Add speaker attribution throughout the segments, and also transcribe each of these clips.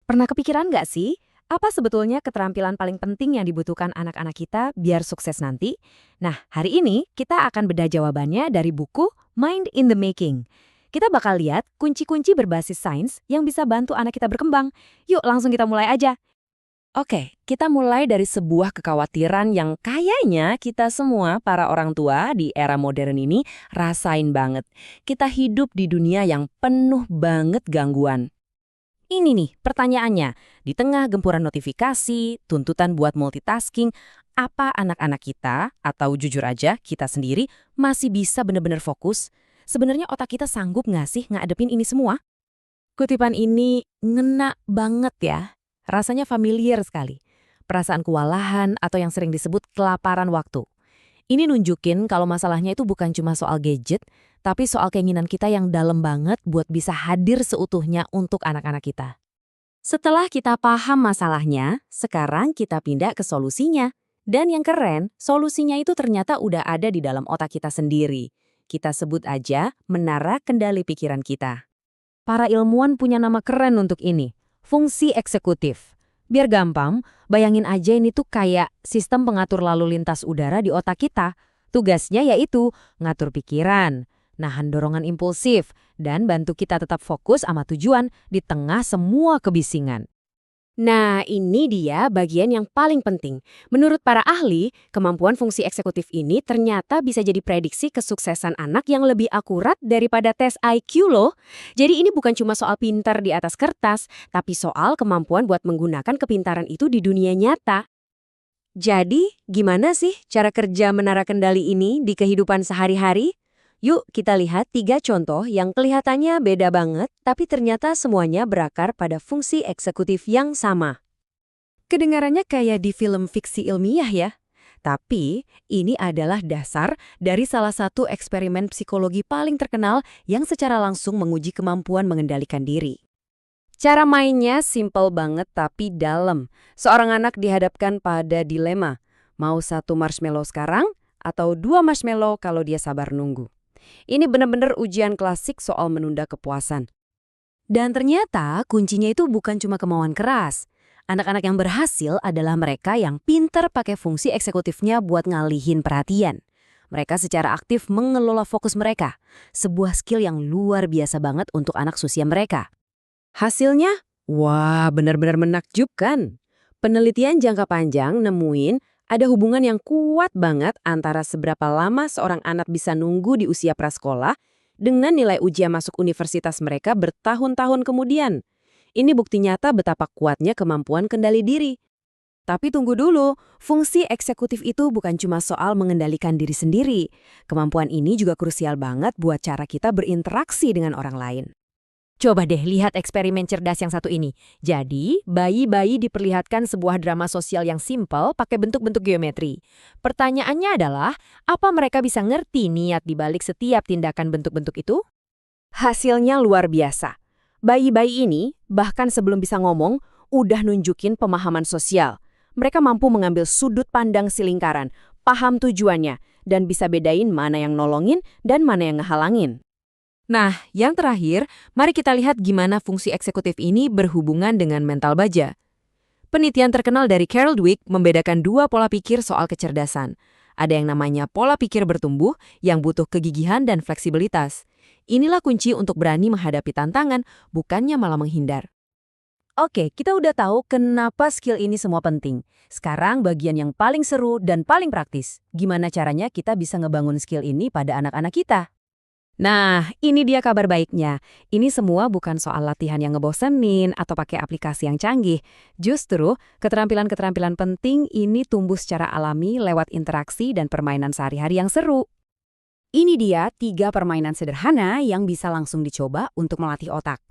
Speaker 1: Pernah kepikiran nggak sih, apa sebetulnya keterampilan paling penting yang dibutuhkan anak-anak kita biar sukses nanti? Nah, hari ini kita akan bedah jawabannya dari buku Mind in the Making. Kita bakal lihat kunci-kunci berbasis sains yang bisa bantu anak kita berkembang. Yuk langsung kita mulai aja.
Speaker 2: Oke, kita mulai dari sebuah kekhawatiran yang kayaknya kita semua para orang tua di era modern ini rasain banget. Kita hidup di dunia yang penuh banget gangguan.
Speaker 1: Ini nih pertanyaannya, di tengah gempuran notifikasi, tuntutan buat multitasking, apa anak-anak kita, atau jujur aja kita sendiri, masih bisa benar-benar fokus? Sebenarnya otak kita sanggup nggak sih ngadepin ini semua? Kutipan ini ngena banget ya. Rasanya familiar sekali. Perasaan kewalahan atau yang sering disebut kelaparan waktu. Ini nunjukin kalau masalahnya itu bukan cuma soal gadget, tapi soal keinginan kita yang dalam banget buat bisa hadir seutuhnya untuk anak-anak kita. Setelah kita paham masalahnya, sekarang kita pindah ke solusinya. Dan yang keren, solusinya itu ternyata udah ada di dalam otak kita sendiri. Kita sebut aja menara kendali pikiran kita. Para ilmuwan punya nama keren untuk ini, fungsi eksekutif. Biar gampang, bayangin aja ini tuh kayak sistem pengatur lalu lintas udara di otak kita. Tugasnya yaitu ngatur pikiran, nahan dorongan impulsif, dan bantu kita tetap fokus sama tujuan di tengah semua kebisingan. Nah, ini dia bagian yang paling penting. Menurut para ahli, kemampuan fungsi eksekutif ini ternyata bisa jadi prediksi kesuksesan anak yang lebih akurat daripada tes IQ loh. Jadi ini bukan cuma soal pintar di atas kertas, tapi soal kemampuan buat menggunakan kepintaran itu di dunia nyata. Jadi, gimana sih cara kerja menara kendali ini di kehidupan sehari-hari? Yuk kita lihat 3 contoh yang kelihatannya beda banget, tapi ternyata semuanya berakar pada fungsi eksekutif yang sama. Kedengarannya kayak di film fiksi ilmiah ya. Tapi ini adalah dasar dari salah satu eksperimen psikologi paling terkenal yang secara langsung menguji kemampuan mengendalikan diri. Cara mainnya simple banget tapi dalam. Seorang anak dihadapkan pada dilema, mau 1 marshmallow sekarang atau 2 marshmallow kalau dia sabar nunggu. Ini benar-benar ujian klasik soal menunda kepuasan. Dan ternyata kuncinya itu bukan cuma kemauan keras. Anak-anak yang berhasil adalah mereka yang pinter pakai fungsi eksekutifnya buat ngalihin perhatian. Mereka secara aktif mengelola fokus mereka, sebuah skill yang luar biasa banget untuk anak seusia mereka. Hasilnya, wah benar-benar menakjubkan. Penelitian jangka panjang nemuin ada hubungan yang kuat banget antara seberapa lama seorang anak bisa nunggu di usia prasekolah dengan nilai ujian masuk universitas mereka bertahun-tahun kemudian. Ini bukti nyata betapa kuatnya kemampuan kendali diri. Tapi tunggu dulu, fungsi eksekutif itu bukan cuma soal mengendalikan diri sendiri. Kemampuan ini juga krusial banget buat cara kita berinteraksi dengan orang lain. Coba deh lihat eksperimen cerdas yang satu ini. Jadi, bayi-bayi diperlihatkan sebuah drama sosial yang simpel pakai bentuk-bentuk geometri. Pertanyaannya adalah, apa mereka bisa ngerti niat di balik setiap tindakan bentuk-bentuk itu? Hasilnya luar biasa. Bayi-bayi ini, bahkan sebelum bisa ngomong, udah nunjukin pemahaman sosial. Mereka mampu mengambil sudut pandang si lingkaran, paham tujuannya, dan bisa bedain mana yang nolongin dan mana yang ngehalangin. Nah, yang terakhir, mari kita lihat gimana fungsi eksekutif ini berhubungan dengan mental baja. Penelitian terkenal dari Carol Dweck membedakan 2 pola pikir soal kecerdasan. Ada yang namanya pola pikir bertumbuh yang butuh kegigihan dan fleksibilitas. Inilah kunci untuk berani menghadapi tantangan, bukannya malah menghindar. Oke, kita udah tahu kenapa skill ini semua penting. Sekarang bagian yang paling seru dan paling praktis. Gimana caranya kita bisa ngebangun skill ini pada anak-anak kita? Nah, ini dia kabar baiknya. Ini semua bukan soal latihan yang ngebosenin atau pakai aplikasi yang canggih. Justru, keterampilan-keterampilan penting ini tumbuh secara alami lewat interaksi dan permainan sehari-hari yang seru. Ini dia 3 permainan sederhana yang bisa langsung dicoba untuk melatih otak.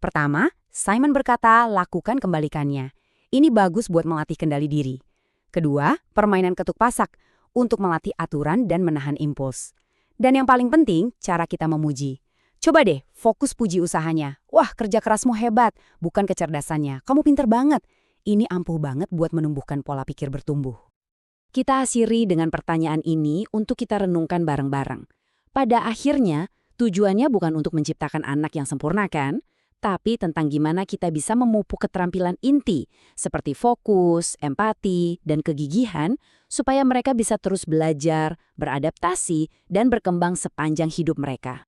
Speaker 1: Pertama, Simon berkata, lakukan kembalikannya. Ini bagus buat melatih kendali diri. Kedua, permainan ketuk pasak untuk melatih aturan dan menahan impuls. Dan yang paling penting, cara kita memuji. Coba deh, fokus puji usahanya. Wah, kerja kerasmu hebat, bukan kecerdasannya. Kamu pinter banget. Ini ampuh banget buat menumbuhkan pola pikir bertumbuh. Kita akhiri dengan pertanyaan ini untuk kita renungkan bareng-bareng. Pada akhirnya, tujuannya bukan untuk menciptakan anak yang sempurna kan? tapi tentang gimana kita bisa memupuk keterampilan inti, seperti fokus, empati, dan kegigihan, supaya mereka bisa terus belajar, beradaptasi, dan berkembang sepanjang hidup mereka.